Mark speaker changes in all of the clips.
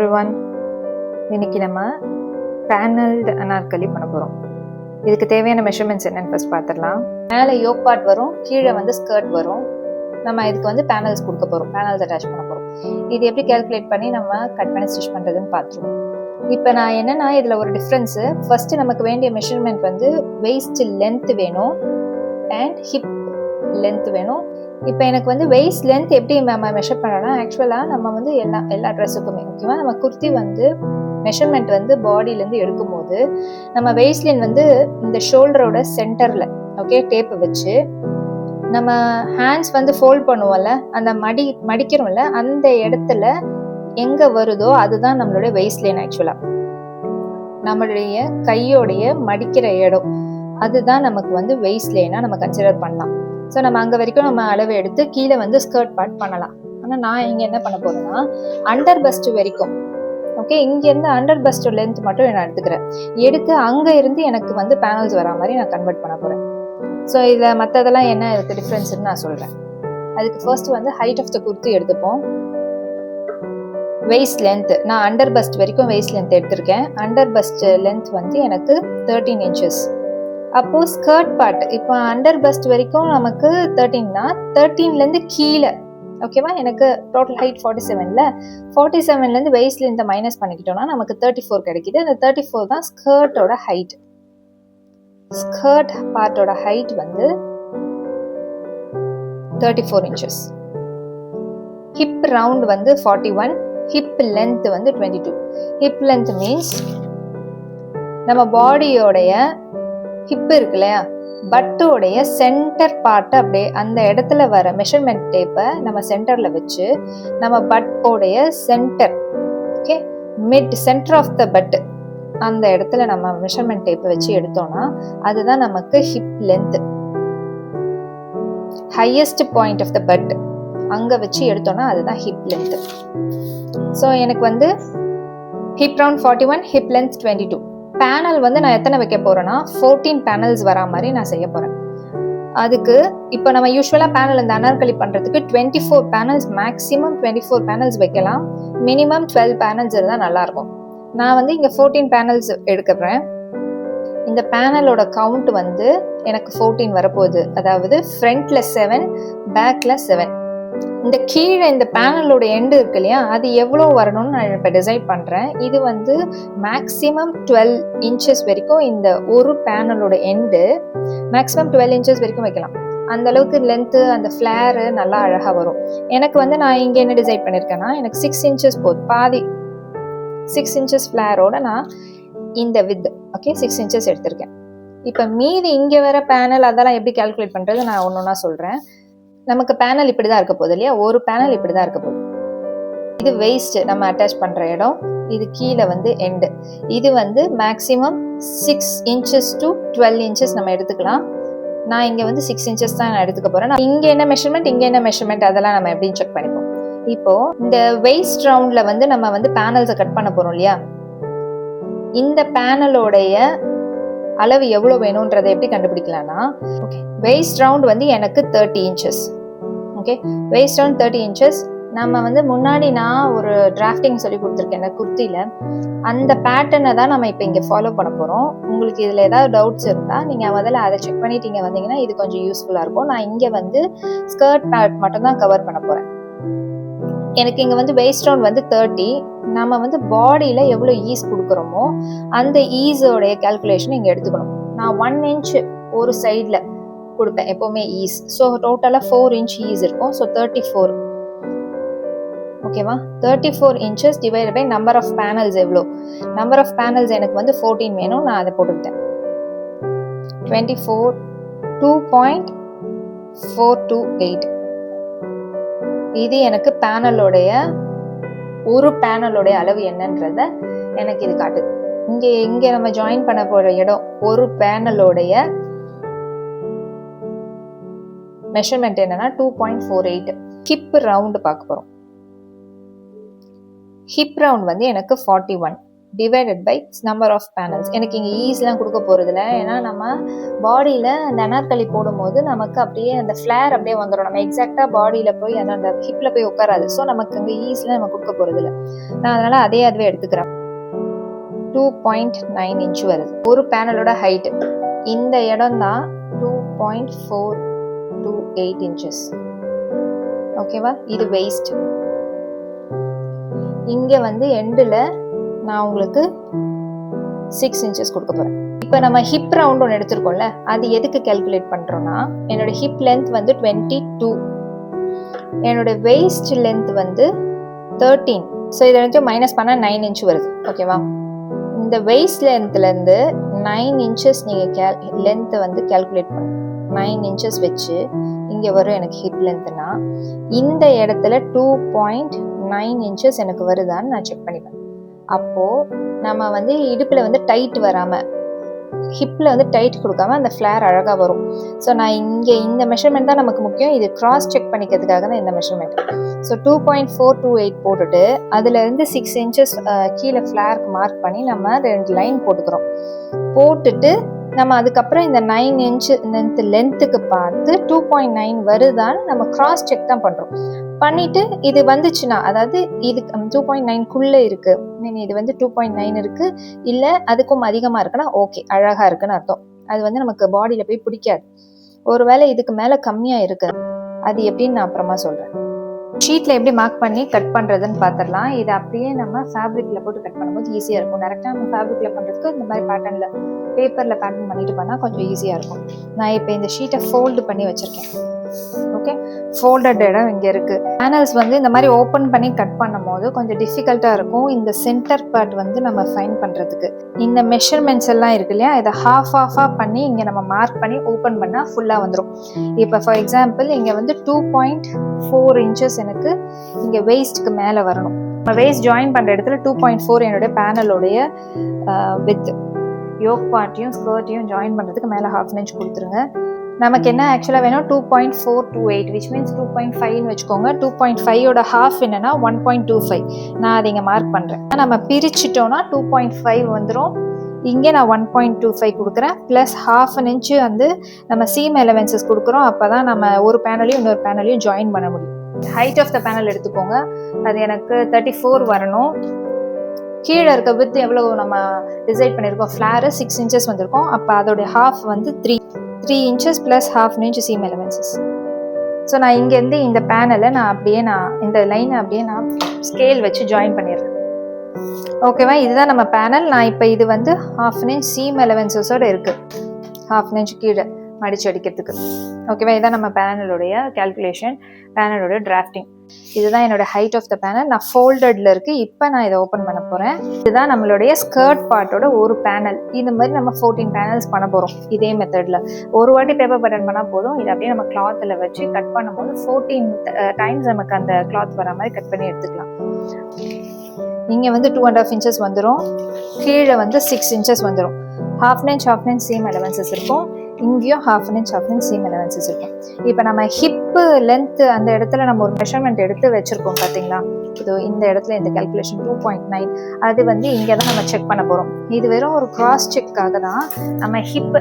Speaker 1: Everyone, இன்னைக்கு நம்ம panelled Anarkali பண்ண போகிறோம். இதுக்கு தேவையான மெஷர்மெண்ட்ஸ் என்னன்னு ஃபர்ஸ்ட் பார்த்துடலாம். மேலே யோக் பார்ட் வரும், கீழே வந்து ஸ்கர்ட் வரும். நம்ம இதுக்கு வந்து பேனல்ஸ் கொடுக்க போகிறோம், பேனல்ஸ் அட்டாச் பண்ண போகிறோம். இது எப்படி கால்குலேட் பண்ணி நம்ம கட் பண்ணி ஸ்டிச் பண்ணுறதுன்னு பார்த்துருவோம். இப்போ நான் என்னன்னா இதில் ஒரு டிஃப்ரென்ஸு. ஃபர்ஸ்ட் நமக்கு வேண்டிய மெஷர்மெண்ட் வந்து வெயிஸ்ட் லென்த் வேணும் அண்ட் ஹிப் லென்த் வேணும். இப்போ எனக்கு வந்து வெயிஸ்ட் லென்த் எப்படி நம்ம மெஷர் பண்ணோம்னா, ஆக்சுவலாக நம்ம வந்து எல்லா ட்ரெஸ்ஸுக்குமே ஓகேவா, நம்ம குர்த்தி வந்து மெஷர்மெண்ட் வந்து பாடியிலேருந்து எடுக்கும்போது நம்ம வெயிஸ்ட் லைன் வந்து இந்த ஷோல்டரோட சென்டரில் ஓகே டேப்பு வச்சு நம்ம ஹேண்ட்ஸ் வந்து ஃபோல்ட் பண்ணுவோம்ல, அந்த மடிக்கிறோம்ல, அந்த இடத்துல எங்கே வருதோ அதுதான் நம்மளுடைய வெயிஸ்ட் லைன். ஆக்சுவலாக நம்மளுடைய கையோடைய மடிக்கிற இடம் அதுதான் நமக்கு வந்து வெயிஸ்ட் லைனாக நம்ம கன்சிடர் பண்ணலாம். ஸோ நம்ம அங்கே வரைக்கும் நம்ம அளவு எடுத்து கீழே வந்து ஸ்கர்ட் பார்ட் பண்ணலாம். ஆனால் நான் இங்கே என்ன பண்ண போகிறேன்னா அண்டர் பஸ்ட் வரைக்கும் ஓகே, இங்கேருந்து அண்டர் பஸ்ட் லென்த் மட்டும் நான் எடுத்து அங்கே இருந்து எனக்கு வந்து பேனல்ஸ் வரா மாதிரி நான் கன்வெர்ட் பண்ண போகிறேன். ஸோ இதில் மற்றதெல்லாம் என்ன இருக்குது டிஃப்ரென்ஸ்ன்னு நான் சொல்கிறேன். அதுக்கு ஃபர்ஸ்ட் வந்து ஹைட் ஆஃப் த குர்த்தி எடுத்துப்போம். வெயிஸ்ட் லென்த் நான் அண்டர் பஸ்ட் வரைக்கும் வெயிஸ்ட் லென்த் எடுத்திருக்கேன். அண்டர் பஸ்ட் லென்த் வந்து எனக்கு 13 inches. அப்போ ஸ்கர்ட் பார்ட் இப்போ அண்டர் பஸ்ட் வரைக்கும் நமக்கு 13னா 13லேருந்து கீழே ஓகேவா, எனக்கு டோட்டல் ஹைட் 47ல 47லேருந்து வெயிஸ்ட் லென்த்தை மைனஸ் பண்ணிக்கிட்டோம்னா நமக்கு 34 கிடைக்குது. அந்த 34 தான் ஸ்கர்ட்டோட ஹைட். ஸ்கர்ட் பார்ட்டோட ஹைட் வந்து 34 inches. ஹிப் ரவுண்ட் வந்து 41, ஹிப் லென்த் வந்து 22. ஹிப் லென்த் மீன்ஸ் நம்ம பாடியோடைய ஹிப் இருக்கு இல்லையா, பட்டோடைய சென்டர் பார்ட் அப்படியே அந்த இடத்துல வர மெஷர்மெண்ட் டேப்பை நம்ம சென்டர்ல வச்சு நம்ம பட்டோடைய centre okay mid centre of the butt அந்த இடத்துல நம்ம மெஷர்மெண்ட் டேப்பை வச்சு எடுத்தோம்னா அதுதான் நமக்கு hip length. Highest point of the butt அங்க வச்சு எடுத்தோம்னா அதுதான் ஹிப் லென்த். ஸோ எனக்கு வந்து hip round 41, hip length 22. Panel வந்து நான் எத்தனை வைக்க போறேன்னா 14 பேனல்ஸ் வரா மாதிரி நான் செய்ய போறேன். அதுக்கு இப்போ நம்ம யூஸ்வலா பேனல் இந்த அனார்கலி பண்றதுக்கு 24 பேனல்ஸ், மேக்ஸிமம் 24 பேனல்ஸ் வைக்கலாம். மினிமம் 12 பேனல்ஸ் இருந்தால் நல்லா இருக்கும். நான் வந்து இங்க 14 பேனல்ஸ் எடுக்கிறேன். இந்த பேனலோட கவுண்ட் வந்து எனக்கு 14 வரப்போகுது. அதாவது ஃப்ரண்ட்ல 7, பேக்ல 7. இந்த கீழே இந்த பேனலோட எண்டு இருக்கு இல்லையா, அது எவ்வளோ வரணும்னு நான் இப்போ டிசைட் பண்ணுறேன். இது வந்து மேக்ஸிமம் 12 inches வரைக்கும் இந்த ஒரு பேனலோட எண்டு மேக்ஸிமம் 12 inches வரைக்கும் வைக்கலாம். அந்த அளவுக்கு லென்த்து அந்த ஃப்ளேரு நல்லா அழகாக வரும். எனக்கு வந்து நான் இங்கே என்ன டிசைட் பண்ணியிருக்கேன்னா எனக்கு 6 inches போதும். பாதி 6 inches ஃப்ளேரோட நான் இந்த வித் ஓகே 6 inches எடுத்திருக்கேன். இப்போ மீதி இங்கே வர பேனல் அதெல்லாம் எப்படி கால்குலேட் பண்ணுறது நான் ஒன்று ஒன்றா சொல்கிறேன். நமக்கு பேனல் இப்படி தான் இருக்க போகுது இல்லையா, ஒரு பேனல் இப்படி தான் இருக்க போகுது. இது வெயிஸ்ட் நம்ம அட்டாச் பண்ணுற இடம், இது கீழே வந்து எண்டு. இது வந்து மேக்ஸிமம் 6 inches to 12 inches நம்ம எடுத்துக்கலாம். நான் இங்கே வந்து 6 inches தான் நான் எடுத்துக்க போகிறேன். இங்கே என்ன மெஷர்மெண்ட் இங்கே என்ன மெஷர்மெண்ட் அதெல்லாம் நம்ம எப்படின்னு செக் பண்ணிப்போம். இப்போ இந்த வெயிஸ்ட் ரவுண்டில் வந்து நம்ம வந்து பேனல்ஸை கட் பண்ண போகிறோம் இல்லையா, இந்த பேனலோடைய அளவு எவ்வளோ வேணும்ன்றதை எப்படி கண்டுபிடிக்கலாம்னா ஓகே வெயிஸ்ட் ரவுண்ட் வந்து எனக்கு 30 inches. Okay waist round 30 inches. நம்ம வந்து முன்னாடி நான் ஒரு டிராஃப்டிங் சொல்லி கொடுத்துருக்கேன் இந்த குர்த்தியில். அந்த பேட்டர்னை தான் நம்ம இப்போ இங்கே ஃபாலோ பண்ண போகிறோம். உங்களுக்கு இதில் ஏதாவது டவுட்ஸ் இருந்தால் நீங்கள் முதல்ல அதை செக் பண்ணிட்டு இங்கே வந்தீங்கன்னா இது கொஞ்சம் யூஸ்ஃபுல்லாக இருக்கும். நான் இங்கே வந்து ஸ்கர்ட் பார்ட் மட்டும் தான் கவர் பண்ண போகிறேன். எனக்கு இங்கே வந்து வெயிஸ்ட் ரவுண்ட் வந்து 30. நம்ம வந்து பாடியில் எவ்வளோ ஈஸ் கொடுக்குறோமோ அந்த ஈஸோடைய கால்குலேஷன் இங்கே எடுத்துக்கணும். நான் 1 inch ஒரு சைடில் கொடுப்பேன் எப்போவுமே ஈஸ். ஸோ டோட்டலாக 4 inch ஈஸ் இருக்கும். ஸோ 34 ஓகேவா, 34 inches divide by number of panels எவ்வளோ. நம்பர் ஆஃப் பேனல்ஸ் எனக்கு வந்து 14 வேணும், நான் அதை போட்டுக்கிட்டேன். 24 2.428. இது எனக்கு பேனலோடைய ஒரு பேனலோடைய அளவு என்னன்றத எனக்கு இது காட்டுது. இங்கே நம்ம ஜாயின் பண்ண போகிற இடம் ஒரு பேனலோடைய மெஷர்மெண்ட் என்னன்னா 2.48. ஹிப் ரவுண்ட் பார்க்க போகிறோம். ஹிப் ரவுண்ட் வந்து எனக்கு 41. Divided by number of panels. எனக்கு இங்கே ஈஸ்லாம் கொடுக்க போகிறதில்ல, ஏன்னா நம்ம பாடியில் அந்த அனார்கலி போடும்போது நமக்கு அப்படியே அந்த ஃப்ளேர் அப்படியே வந்துடும். நம்ம எக்ஸாக்டாக பாடியில் போய் அந்த ஹிப்பில் போய் உட்காராது. ஸோ நமக்கு அங்கே ஈஸ்லாம் நம்ம கொடுக்க போகிறதில்ல. நான் அதனால் அதுவே எடுத்துக்கிறேன். 2.9 இன்ச் வருது ஒரு பேனலோட ஹைட்டு. இந்த இடம் தான் 2.428 இன்ச்சஸ். ஓகேவா? இது வெயிஸ்ட். இங்கே வந்து எண்டில் நான் உங்களுக்கு 6 இன்ச்சஸ் கொடுக்க போகிறேன். இப்போ நம்ம ஹிப் ரவுண்ட் ஒன்று எடுத்துருக்கோம்ல, அது எதுக்கு கேல்குலேட் பண்ணுறோன்னா, என்னோட ஹிப் லென்த் வந்து 22, என்னோட வெயிஸ்ட் லென்த் வந்து 13. ஸோ இதை வந்து மைனஸ் பண்ணால் 9 இன்ச் வருது. ஓகேவா? இந்த வெயிஸ்ட் லென்த்லேருந்து 9 இன்ச்சஸ் நீங்கள் லென்த்தை வந்து கேல்குலேட் பண்ணணும். 9 இன்ச்சஸ் வச்சு இங்கே வரும் எனக்கு ஹிப் லென்த்னா, இந்த இடத்துல 2.9 இன்ச்சஸ் எனக்கு வருதான்னு நான் செக் பண்ணிப்பேன். அப்போது நம்ம வந்து இடுப்பில் வந்து டைட் வராமல், ஹிப்பில் வந்து டைட் கொடுக்காம அந்த ஃப்ளேர் அழகாக வரும். ஸோ நான் இங்கே இந்த மெஷர்மெண்ட் தான் நமக்கு முக்கியம். இது கிராஸ் செக் பண்ணிக்கிறதுக்காக தான் இந்த மெஷர்மெண்ட். ஸோ 2.428 போட்டுட்டு அதுலேருந்து 6 இன்ச்சஸ் கீழே ஃப்ளேருக்கு மார்க் பண்ணி நம்ம 2 லைன் போட்டுக்கிறோம். போட்டுட்டு நம்ம அதுக்கப்புறம் இந்த 9 இன்ச்சு லென்த்துக்கு பார்த்து 2.9 வருதான்னு நம்ம கிராஸ் செக் தான் பண்ணுறோம். பண்ணிவிட்டு இது வந்துச்சுன்னா, அதாவது இது 2.9க்குள்ளே இருக்குது, மீன் இது வந்து 2.9 இருக்குது, இல்லை அதுக்கும் அதிகமாக இருக்குன்னா ஓகே, அழகாக இருக்குன்னு அர்த்தம். அது வந்து நமக்கு பாடியில் போய் பிடிக்காது. ஒருவேளை இதுக்கு மேலே கம்மியாக இருக்குது, அது எப்படின்னு நான் அப்புறமா சொல்கிறேன். ஷீட்டில் எப்படி மார்க் பண்ணி கட் பண்ணுறதுன்னு பார்த்துடலாம். இதை அப்படியே நம்ம ஃபேப்ரிக்கில் போட்டு கட் பண்ணும்போது ஈஸியாக இருக்கும். டேரெக்டாக நம்ம ஃபேப்ரிக்கில் பண்ணுறதுக்கு இந்த மாதிரி பேட்டர்னில் பேப்பரில் பேட்டர்ன் பண்ணிட்டு பண்ணால் கொஞ்சம் ஈஸியாக இருக்கும். நான் இப்போ இந்த ஷீட்டை ஃபோல்டு பண்ணி வச்சுருக்கேன். ஓகே, ஃபோல்டட் இடம் இங்கே இருக்குது. பேனல்ஸ் வந்து இந்த மாதிரி ஓப்பன் பண்ணி கட் பண்ணும் போது கொஞ்சம் டிஃபிகல்ட்டாக இருக்கும். இந்த சென்டர் பார்ட் வந்து நம்ம ஃபைன் பண்ணுறதுக்கு இந்த மெஷர்மெண்ட்ஸ் எல்லாம் இருக்கு இல்லையா, இதை ஆஃபாக பண்ணி இங்கே நம்ம மார்க் பண்ணி ஓப்பன் பண்ணால் ஃபுல்லாக வந்துடும். இப்போ ஃபார் எக்ஸாம்பிள் இங்கே வந்து 2.4 இன்ச்சஸ் எனக்கு இங்கே வெயிஸ்ட்டுக்கு மேலே வரணும். நம்ம வெயிஸ்ட் ஜாயின் பண்ணுற இடத்துல 2.4 என்னுடைய பேனலோடைய வித் யோக் பார்ட்டையும் ஸ்கர்ட்டையும் ஜாயின் பண்ணுறதுக்கு மேலே 1/2 இன்ச் கொடுத்துருங்க. நமக்கு என்ன ஆக்சுவலாக வேணும், 2.428 விச் மீன்ஸ் 2.5ன்னு வச்சுக்கோங்க. 2.5ஓட ஹாஃப் என்னன்னா 1.25. நான் அதை இங்கே மார்க் பண்ணுறேன். நம்ம பிரிச்சுட்டோன்னா 2.5 வந்துடும். இங்கே நான் 1.25 கொடுக்குறேன். ப்ளஸ் 1/2 இன்ச்சு வந்து நம்ம சீம் எலவன்சஸ் கொடுக்குறோம். அப்போ தான் நம்ம ஒரு பேனலையும் இன்னொரு பேனலையும் ஜாயின் பண்ண முடியும். ஹைட் ஆஃப் த பேனல் எடுத்துக்கோங்க. அது எனக்கு 34 வரணும். கீழே இருக்க வித் எவ்வளோ நம்ம டிசைட் பண்ணியிருக்கோம், ஃப்ளேரு 6 இன்ச்சஸ் வந்திருக்கோம். அப்போ அதோடைய ஹாஃப் வந்து 3 inches plus 1/2 inch seam allowances. So நான் இங்கேருந்து இந்த பேனலை நான் இந்த லைனை அப்படியே நான் ஸ்கேல் வச்சு ஜாயின் பண்ணிடுறேன். ஓகேவா? இதுதான் நம்ம பேனல். நான் இப்போ இது வந்து 1/2 இன்ச் சீம் எலவன்சஸோடு இருக்குது, 1/2 இன்ச் கீழே மடிச்சு அடிக்கிறதுக்கு. ஓகேவா? இதுதான் நம்ம பேனலோடைய கேல்குலேஷன், பேனலோட டிராஃப்டிங். இதுதான் என்னோட ஹைட் ஆஃப் த பேனல். நான் ஃபோல்டட்ல இருக்கு. இப்போ நான் இதை ஓப்பன் பண்ண போறேன். இதுதான் நம்மளுடைய ஸ்கர்ட் பார்ட்டோட ஒரு பேனல். இந்த மாதிரி நம்ம 14 பேனல்ஸ் பண்ண போறோம் இதே மெத்தட்ல. ஒரு வாட்டி பேப்பர் பட்டன் பண்ணா போதும். இதை அப்படியே நம்ம கிளாத்ல வச்சு கட் பண்ணும்போது 14 டைம்ஸ் நமக்கு அந்த கிளாத் வர மாதிரி கட் பண்ணி எடுத்துக்கலாம். இங்கே வந்து 2.5 இன்ச்சஸ் வந்துடும். கீழே வந்து 6 இன்ச்சஸ் வந்துடும். 1/2 இன்ச் சீம் எலவன்சஸ் இருக்கும். இங்கேயும் 1/2 இன்ச் சீம் எலவன்சஸ் இருக்கும். இப்போ நம்ம ஹிப்பு லென்த் அந்த இடத்துல நம்ம ஒரு மெஷர்மெண்ட் எடுத்து வச்சிருக்கோம் பார்த்தீங்களா? இது இந்த இடத்துல இந்த கேல்குலேஷன் 2.9 அது வந்து இங்கே தான் நம்ம செக் பண்ண போகிறோம். இது வெறும் ஒரு கிராஸ் செக்காக தான்.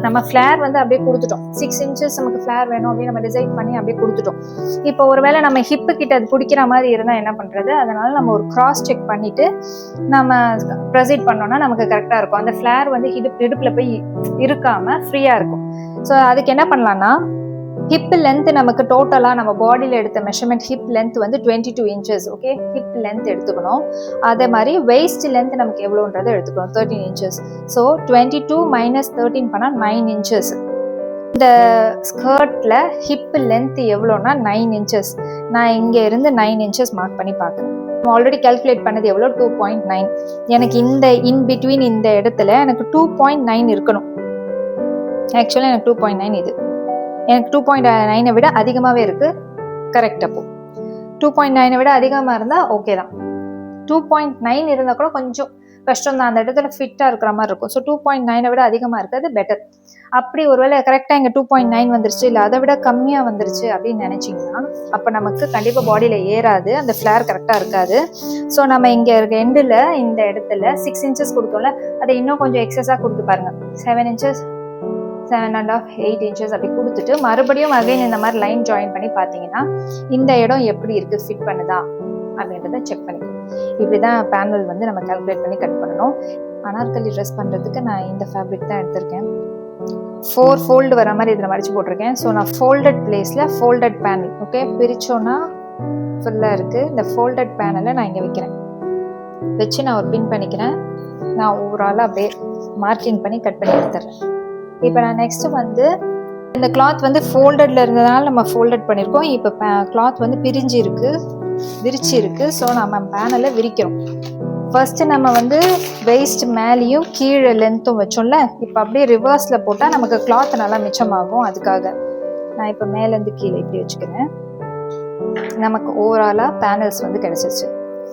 Speaker 1: நம்ம ஃப்ளேர் வந்து அப்படியே கொடுத்துட்டோம். 6 இன்ச்சஸ் நமக்கு ஃப்ளேர் வேணும் அப்படின்னு நம்ம டிசைட் பண்ணி அப்படியே கொடுத்துட்டோம். இப்போ ஒருவேளை நம்ம ஹிப்பு கிட்ட அது பிடிக்கிற மாதிரி இருந்தால் என்ன பண்ணுறது? அதனால நம்ம ஒரு கிராஸ் செக் பண்ணிட்டு நம்ம ப்ரொசீட் பண்ணோம்னா நமக்கு கரெக்டாக இருக்கும். அந்த ஃப்ளேர் வந்து இடுப்பில் போய் இருக்காமல் ஃப்ரீயாக இருக்கும். ஸோ அதுக்கு என்ன பண்ணலான்னா, ஹிப் லென்த் நமக்கு டோட்டலாக நம்ம பாடியில் எடுத்த மெஷர்மெண்ட் ஹிப் லென்த் வந்து 22 இன்ச்சஸ். ஓகே, ஹிப் லென்த் எடுத்துக்கணும். அதே மாதிரி வெயிஸ்ட் லென்த் நமக்கு எவ்வளோன்றதை எடுத்துக்கணும், 13 இன்ச்சஸ். ஸோ 22 - 13 பண்ணால் 9 இன்ச்சஸ். இந்த ஸ்கர்ட்டில் ஹிப் லென்த் எவ்வளோன்னா 9 இன்ச்சஸ். நான் இங்கே இருந்து 9 இன்ச்சஸ் மார்க் பண்ணி பார்க்குறேன். ஆல்ரெடி கால்குலேட் பண்ணது எவ்வளோ, 2.9. எனக்கு இந்த பிட்வீன் இந்த இடத்துல எனக்கு 2.9 இருக்கணும். ஆக்சுவலாக எனக்கு 2.9 இது. எனக்கு 2.9 விட அதிகமாகவே இருக்குது. கரெக்ட். அப்போ 2.9 விட அதிகமாக இருந்தால் ஓகே தான். 2.9 இருந்தால் கூட கொஞ்சம் கஷ்டம் தான், அந்த இடத்துல ஃபிட்டாக இருக்கிற மாதிரி இருக்கும். ஸோ 2.9 விட அதிகமாக இருக்கிறது பெட்டர். அப்படி ஒருவேளை கரெக்டாக இங்கே 2.9 வந்துருச்சு, இல்லை அதை விட கம்மியாக வந்துருச்சு அப்படின்னு நினச்சிங்கன்னா அப்போ நமக்கு கண்டிப்பாக பாடியில் ஏறாது, அந்த ஃப்ளேர் கரெக்டாக இருக்காது. ஸோ நம்ம இங்கே இருக்க எண்டில் இந்த இடத்துல 6 inches கொடுத்தோம்ல, அதை இன்னும் கொஞ்சம் எக்ஸஸாக கொடுத்து பாருங்கள். 7 inches, 7.5, 8 inches அப்படி கொடுத்துட்டு மறுபடியும் அகைன் இந்த மாதிரி லைன் ஜாயின் பண்ணி பார்த்தீங்கன்னா இந்த இடம் எப்படி இருக்குது, ஃபிட் பண்ணுதா அப்படின்றத செக் பண்ணிக்கணும். இப்படி தான் பேனல் வந்து நம்ம கால்குலேட் பண்ணி கட் பண்ணணும். அனார்கலி ட்ரெஸ் பண்ணுறதுக்கு நான் இந்த ஃபேப்ரிக் தான் எடுத்திருக்கேன். 4 ஃபோல்டு வர மாதிரி இதில் மடிச்சு போட்டிருக்கேன். ஸோ நான் ஃபோல்டட் பிளேஸில் ஃபோல்டட் பேனல், ஓகே, பிரித்தோன்னா ஃபுல்லாக இருக்குது. இந்த ஃபோல்டட் பேனலை நான் இங்கே வைக்கிறேன், வச்சு நான் ஒரு பின் பண்ணிக்கிறேன். நான் ஓவராலாக அப்படியே மார்க்கிங் பண்ணி கட் பண்ணி எடுத்துறேன். இப்போ நான் நெக்ஸ்ட்டு வந்து இந்த கிளாத் வந்து ஃபோல்டடில் இருந்ததுனால நம்ம ஃபோல்டட் பண்ணியிருக்கோம். இப்போ கிளாத் வந்து விரிச்சு இருக்குது. ஸோ நம்ம பேனலை விரிக்கிறோம். ஃபர்ஸ்ட்டு நம்ம வந்து வெயிஸ்ட் மேலேயும் கீழே லென்த்தும் வச்சோம்ல, இப்போ அப்படியே ரிவர்ஸில் போட்டால் நமக்கு கிளாத் நல்லா மிச்சமாகும். அதுக்காக நான் இப்போ மேலேருந்து கீழே இப்படி வச்சுக்கிறேன். நமக்கு ஓவராலாக பேனல்ஸ் வந்து கிடச்சிருச்சு.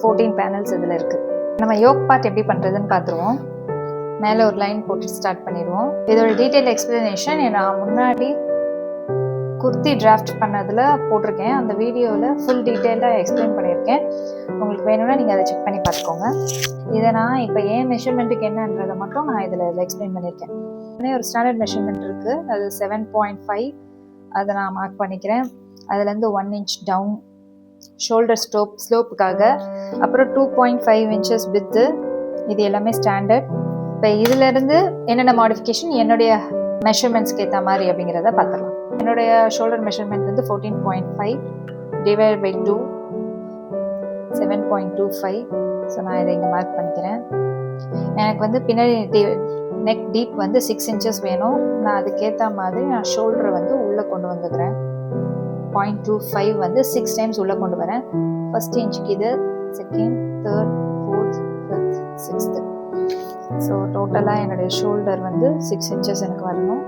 Speaker 1: 14 பேனல்ஸ் இதில் இருக்குது. நம்ம யோக் பார்ட் எப்படி பண்ணுறதுன்னு பார்த்துருவோம். மேலே ஒரு லைன் போட்டு ஸ்டார்ட் பண்ணிடுவோம். இதோட டீட்டெயில் எக்ஸ்பிளனேஷன் நான் முன்னாடி குர்த்தி டிராஃப்ட் பண்ணதில் போட்டிருக்கேன். அந்த வீடியோவில் ஃபுல் டீட்டெயிலாக எக்ஸ்பிளைன் பண்ணியிருக்கேன். உங்களுக்கு வேணும்னா நீங்கள் அதை செக் பண்ணி பார்த்துக்கோங்க. இதை நான் இப்போ ஏன் மெஷர்மெண்ட்டுக்கு என்னன்றதை மட்டும் நான் இதில் எக்ஸ்பிளைன் பண்ணியிருக்கேன். ஒரு ஸ்டாண்டர்ட் மெஷர்மெண்ட் இருக்குது, அது 7.5. அதை நான் மார்க் பண்ணிக்கிறேன். அதுலேருந்து 1 inch டவுன் ஷோல்டர் ஸ்லோப்புக்காக, அப்புறம் 2.5 inches வித்து. இது எல்லாமே ஸ்டாண்டர்ட். இப்போ இதிலேருந்து என்னென்ன மாடிஃபிகேஷன் என்னுடைய மெஷர்மெண்ட்ஸ்க்கு ஏற்ற மாதிரி அப்படிங்கிறத பார்த்துக்கலாம். என்னுடைய ஷோல்டர் மெஷர்மெண்ட் வந்து 14.5 டிவைட் பை 2 7.25. ஸோ நான் இதை இங்கே மார்க் பண்ணிக்கிறேன். எனக்கு வந்து பின்னாடி நெக் டீப் வந்து 6 inches வேணும். நான் அதுக்கேற்ற மாதிரி நான் ஷோல்டரை வந்து உள்ளே கொண்டு வந்துக்கிறேன். 0.25 வந்து 6 times உள்ளே கொண்டு வரேன். ஃபர்ஸ்ட் இன்ச்சுக்கு இது, second, third, fourth, fifth, sixth. So டோட்டலாக என்னுடைய ஷோல்டர் வந்து 6 inches எனக்கு வரணும்.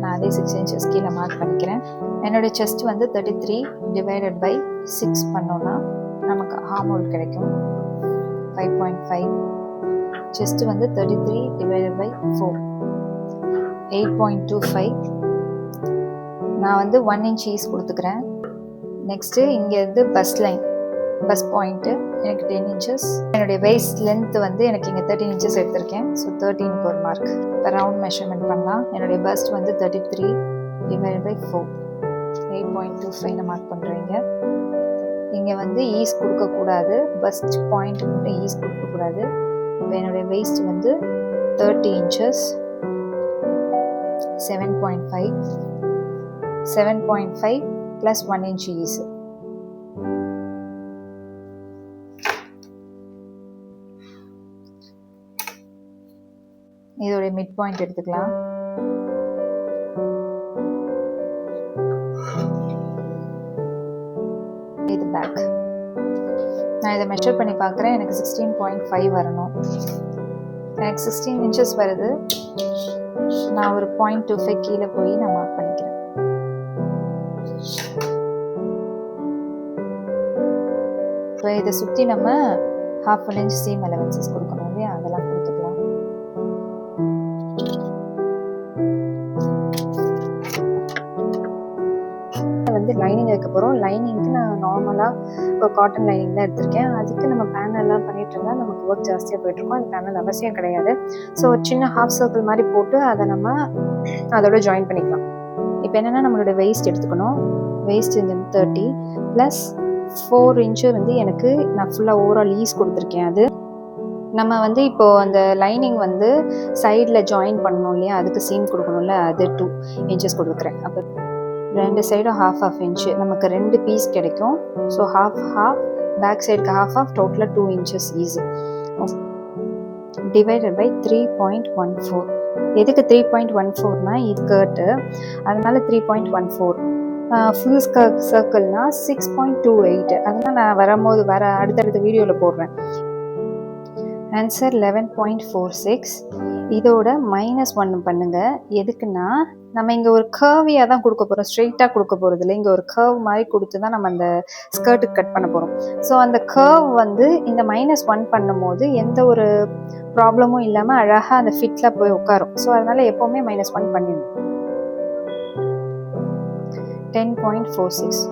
Speaker 1: நான் அதே 6 inches கீழே மார்க் பண்ணிக்கிறேன். என்னுடைய செஸ்ட் வந்து 33 டிவைடட் பை 6 பண்ணோன்னா நமக்கு ஹார்மோல் கிடைக்கும் 5.5. செஸ்ட் வந்து 33 டிவைடட் பை 4 8.25. நான் வந்து 1 inch ஈஸ் கொடுத்துக்கிறேன். நெக்ஸ்ட்டு இங்கேருந்து பஸ் பாயிண்ட்டு எனக்கு 10 inches. என்னுடைய வெயிஸ்ட் லென்த் வந்து எனக்கு இங்கே 13 inches எடுத்திருக்கேன். ஸோ 13க்கு ஒரு மார்க். இப்போ ரவுண்ட் மெஷர்மெண்ட் பண்ணலாம். என்னுடைய பஸ்ட் வந்து 33 டிவைட் பை 4 8.25 மார்க் பண்ணுறீங்க. இங்கே வந்து ஈஸ் கொடுக்கக்கூடாது, பஸ்ட் பாயிண்ட் மட்டும் ஈஸ் கொடுக்கக்கூடாது. இப்போ என்னுடைய வெயிஸ்ட் வந்து 30 inches 7.5 ப்ளஸ் 1 inch ஈஸ். இதோடைய மிட் பாயிண்ட் எடுத்துக்கலாம். இது பேக். நான் இதை மெஷர் பண்ணி பார்க்குறேன். எனக்கு 16.5 வரணும். எனக்கு 16 inches வருது. நான் ஒரு 0.25 கீழே போய் நான் மார்க் பண்ணிக்கிறேன். இப்போ இதை சுற்றி நம்ம 1/2 inch சீம் அலவன்சஸ் கொடுக்கணும் இல்லையா, அதெல்லாம் கொடுத்துக்கலாம். வந்து லைனிங் வைக்க போகிறோம். லைனிங்க்கு நான் நார்மலாக ஒரு காட்டன் லைனிங் தான் எடுத்திருக்கேன். அதுக்கு நம்ம பேனல்லாம் பண்ணிட்டு இருந்தால் நமக்கு ஒர்க் ஜாஸ்தியாக போயிட்டுருக்கோம். அது பேனல் அவசியம் கிடையாது. ஸோ ஒரு சின்ன ஹாஃப் சர்க்கிள் மாதிரி போட்டு அதை நம்ம அதோட ஜாயின் பண்ணிக்கலாம். இப்போ என்னென்னா நம்மளோட வெயிஸ்ட் எடுத்துக்கணும். வெயிஸ்ட் இந்த 30 ப்ளஸ் 4 inch வந்து எனக்கு நான் ஃபுல்லாக ஓவரால் ஈஸ் கொடுத்துருக்கேன். அது நம்ம வந்து இப்போது அந்த லைனிங் வந்து சைடில் ஜாயின் பண்ணணும் இல்லையா, அதுக்கு சீம் கொடுக்கணும்ல, அது 2 inches கொடுக்குறேன். அப்போ 2 சைடும் 1/2 inch நமக்கு 2 பீஸ் கிடைக்கும். ஸோ half பேக் சைடுக்கு half டோட்டலாக 2 inches ஈஸி டிவைடட் பை 3.14. எதுக்கு 3.14னா இது கர்ட்டு, அதனால 3.14. ஃபுல் சர்க்கிள்னா 6.28. அதெல்லாம் நான் அடுத்தடுத்த வீடியோவில் போடுறேன். ஆன்சர் 11.46. இதோட -1 பண்ணுங்க. எதுக்குன்னா நம்ம இங்கே ஒரு கர்வியாக தான் கொடுக்க போகிறோம், ஸ்ட்ரெயிட்டாக கொடுக்க போகிறது இல்லை. இங்கே ஒரு கர்வ் மாதிரி கொடுத்து தான் நம்ம அந்த ஸ்கர்ட்டுக்கு கட் பண்ண போகிறோம். ஸோ அந்த கர்வ் வந்து இந்த -1 பண்ணும்போது எந்த ஒரு ப்ராப்ளமும் இல்லாமல் அழகாக அந்த ஃபிட்டில் போய் உட்காரும். ஸோ அதனால் எப்போவுமே -1 பண்ணிடணும். 10.46.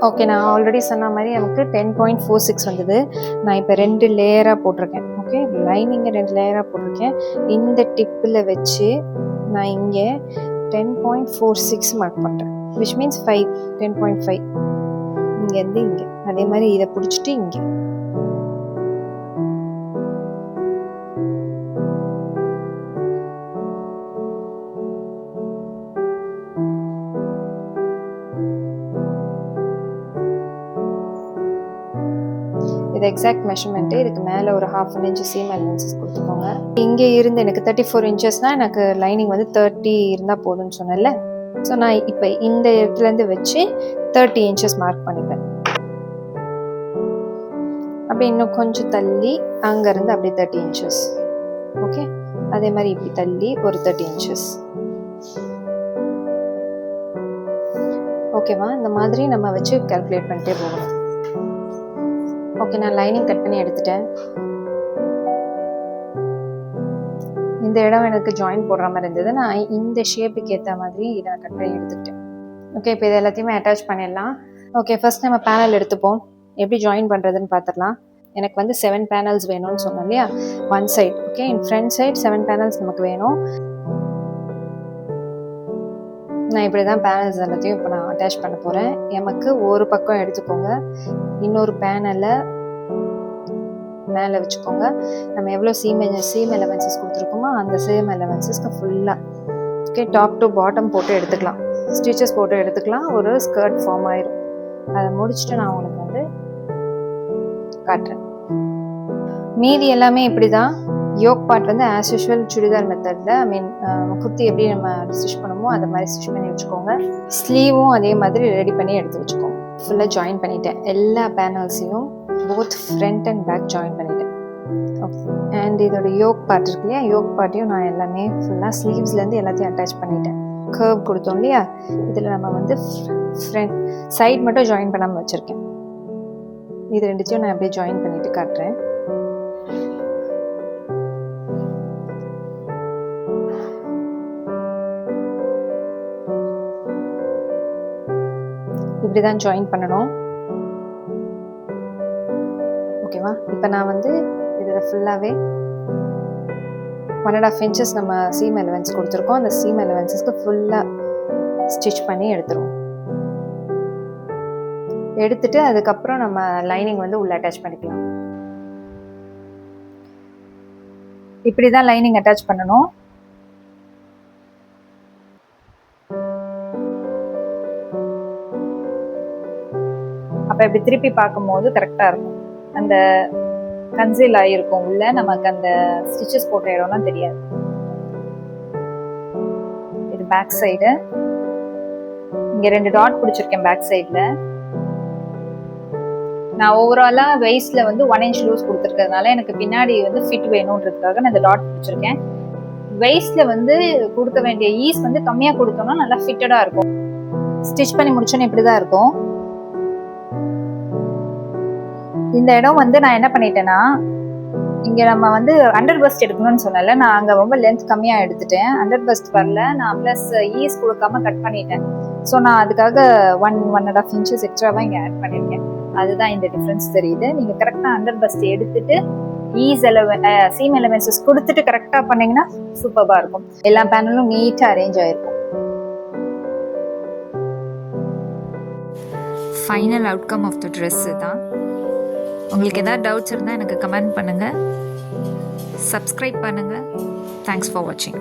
Speaker 1: ஓகே, நான் ஆல்ரெடி சொன்ன மாதிரி நமக்கு 10.46 வந்தது. நான் இப்போ 2 லேயராக போட்டிருக்கேன். ஓகே, லைனிங்கை 2 லேயராக போட்டிருக்கேன். இந்த டிப்பில் வச்சு நான் இங்கே 10.46 மார்க் பண்ணுறேன், விச் மீன்ஸ் 5, 10.5 இங்கேருந்து இங்கே. அதே மாதிரி இதை பிடிச்சிட்டு இங்கே இது எக்ஸாக்ட் மெஷர்மெண்ட்டு. இதுக்கு மேலே ஒரு 1/2 inch சீம் அலவன்சஸ் கொடுத்துக்கோங்க. இங்கே இருந்து எனக்கு 34 inchesனால் எனக்கு லைனிங் வந்து 30 இருந்தால் போதும்னு சொன்னேன்ல. ஸோ நான் இப்போ இந்த இடத்துலேருந்து வச்சு 30 inches மார்க் பண்ணிப்பேன். அப்படி இன்னும் கொஞ்சம் தள்ளி அங்கேருந்து அப்படியே 30 inches. ஓகே, அதே மாதிரி இப்படி தள்ளி ஒரு 30 inches. ஓகேவா? இந்த மாதிரி நம்ம வச்சு கால்குலேட் பண்ணிட்டே போகணும். ஓகே, நான் லைனிங் கட் பண்ணி எடுத்துட்டேன். இந்த இடம் எனக்கு ஜாயின் போடுற மாதிரி இருந்தது. நான் இந்த ஷேப்புக்கு ஏற்ற மாதிரி இதை நான் கட் பண்ணி எடுத்துக்கிட்டேன். ஓகே, இப்போ இது எல்லாத்தையுமே அட்டாச் பண்ணிடலாம். ஓகே, ஃபர்ஸ்ட் நம்ம பேனல் எடுத்துப்போம். எப்படி ஜாயின் பண்ணுறதுன்னு பார்த்துடலாம். எனக்கு வந்து 7 பேனல்ஸ் வேணும்னு சொன்னேன் இல்லையா, one side. Okay, in front side 7 panels நமக்கு வேணும். நான் இப்படி தான் பேனல்ஸ் எல்லாத்தையும் இப்போ நான் அட்டாச் பண்ண போகிறேன். எமக்கு ஒரு பக்கம் எடுத்துக்கோங்க, இன்னொரு பேனலை மேலே வச்சுக்கோங்க. நம்ம எவ்வளோ சீம் அலவன்சஸ் கொடுத்துருக்கோமோ அந்த சீம் அலவன்சஸ்க்கு ஃபுல்லாக ஓகே டாப் டு பாட்டம் போட்டு எடுத்துக்கலாம், ஸ்டிச்சஸ் போட்டு எடுத்துக்கலாம். ஒரு ஸ்கர்ட் ஃபார்ம் ஆயிடும். அதை முடிச்சுட்டு நான் உங்களுக்கு வந்து காட்டுறேன். மீதி எல்லாமே இப்படி தான். யோக் பார்ட் வந்து ஆஸ் யூஷுவல் சுடிதார் மெத்தடில், ஐ மீன் குர்த்தி எப்படி நம்ம ஸ்டிச் பண்ணுமோ அதை மாதிரி ஸ்டிச் பண்ணி வச்சுக்கோங்க. ஸ்லீவும் அதே மாதிரி ரெடி பண்ணி எடுத்து வச்சுக்கோங்க. ஃபுல்லாக ஜாயின் பண்ணிட்டேன். எல்லா பேனல்ஸையும் both front and back join பண்ணிட்டேன். ஓகே, அண்ட் இதோட யோக் பார்ட் இருக்கு இல்லையா, யோக் பார்ட்டையும் நான் எல்லாமே ஃபுல்லாக ஸ்லீவ்ஸ்லேருந்து எல்லாத்தையும் அட்டாச் பண்ணிட்டேன். கர்வ் கொடுத்தோம் இல்லையா, இதில் நம்ம வந்து ஃப்ரண்ட் சைட் மட்டும் ஜாயின் பண்ணாமல் வச்சுருக்கேன். இது ரெண்டுத்தையும் நான் அப்படியே ஜாயின் பண்ணிட்டு காட்டுறேன். இப்படி தான் ஜாயின் பண்ணணும். ஓகேவா? இப்போ நான் வந்து இதில் ஃபுல்லாகவே 1.5 inches நம்ம சீம் அலவன்ஸ் கொடுத்துருக்கோம். அந்த சீம் அலவன்சஸ்க்கு ஃபுல்லாக ஸ்டிச் பண்ணி எடுத்துருவோம். எடுத்துட்டு அதுக்கப்புறம் நம்ம லைனிங் வந்து உள்ள அட்டாச் பண்ணிக்கலாம். இப்படி தான் லைனிங் அட்டாச் பண்ணணும். அப்போ இப்படி திருப்பி பார்க்கும்போது கரெக்டாக இருக்கும். அந்த கன்சீல் ஆகிருக்கும் உள்ள, நமக்கு அந்த ஸ்டிச்சஸ் போட்ட இடம்லாம் தெரியாது. இது பேக் சைடு. இங்கே 2 டாட் பிடிச்சிருக்கேன் பேக் சைடில். நான் ஓவராலாக வெயிஸ்டில் வந்து 1 inch லூஸ் கொடுத்துருக்கிறதுனால எனக்கு பின்னாடி வந்து ஃபிட் வேணுன்றதுக்காக நான் இந்த டாட் பிடிச்சிருக்கேன். வெயிஸ்டில் வந்து கொடுக்க வேண்டிய ஈஸ் வந்து கம்மியாக கொடுத்தோம்னா நல்லா ஃபிட்டடாக இருக்கும். ஸ்டிச் பண்ணி முடிச்சோன்னே இப்படி தான் இருக்கும். இந்த இடம் வந்து நான் என்ன பண்ணிட்டேன்னா, இங்கே நம்ம வந்து அண்டர் பஸ்ட் எடுக்கணும்னு சொன்னல, நான் அங்கே ரொம்ப லென்த் கம்மியாக எடுத்துட்டேன். அண்டர் பஸ்ட் வரல, நான் ப்ளஸ் ஈஸ் கொடுக்காம கட் பண்ணிட்டேன். ஸோ நான் அதுக்காக 1.5 inches எக்ஸ்ட்ராவாக இங்கே ஆட் பண்ணியிருக்கேன். அதுதான் இந்த டிஃப்ரென்ஸ் தெரியுது. நீங்கள் கரெக்டாக அண்டர் பஸ்ட் எடுத்துட்டு சீம் எலமெண்ட்ஸஸ் கொடுத்துட்டு கரெக்டாக பண்ணிங்கன்னா சூப்பராக இருக்கும். எல்லா பேனலும் நீட்டாக அரேஞ்ச் ஆகிருக்கும்.
Speaker 2: Final outcome of the dress தான். உங்களுக்கு ஏதாவது டவுட்ஸ் இருந்தால் எனக்கு கமெண்ட் பண்ணுங்கள், சப்ஸ்கிரைப் பண்ணுங்கள். தேங்க்ஸ் ஃபார் வாட்சிங்.